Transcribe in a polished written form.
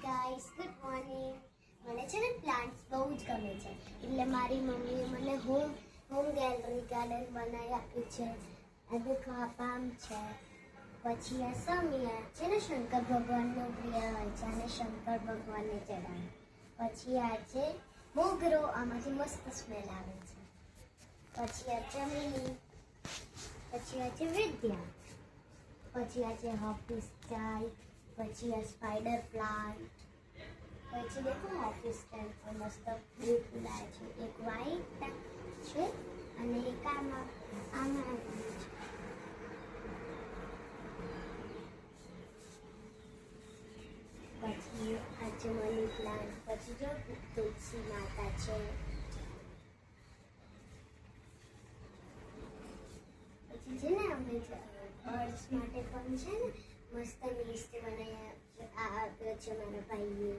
Guys, good morning. મને છે ને પ્લાન્ટ્સ બહુ જ ગમે છે, એટલે મારી મમ્મીએ મને હોમ ગેલેરી ગાર્ડન બનાવી આપ્યું છે. આ દેખો, આ પામ છે, પછી આ સમિયા છે ને, શંકર ભગવાનનો પ્રિય હોય છે અને શંકર ભગવાનને ચડાવે. પછી આ છે મોગરો, આમાંથી મસ્ત સ્મેલ આવે છે. પછી આ ચમેલી, પછી આ છે વિદ્યા, પછી આ છે ઓફિસ ચાય, પછી આ સ્પાઈડર પ્લાન્ટ, પછી દેખો ઓફિસ ટેન્ટ પર મસ્ત બે ફૂલા છે, એક વ્હાઈટ છે અને એક આમાં આવ્યું છે. પછી આ છે મની પ્લાન્ટ, પછી જો તુલસી માતા છે, પછી છે ને અમે બર્ડ્સ માટે પણ છે ને મસ્ત લિસ્ટ બનાવી આ આપ્યો છે મારા ભાઈએ.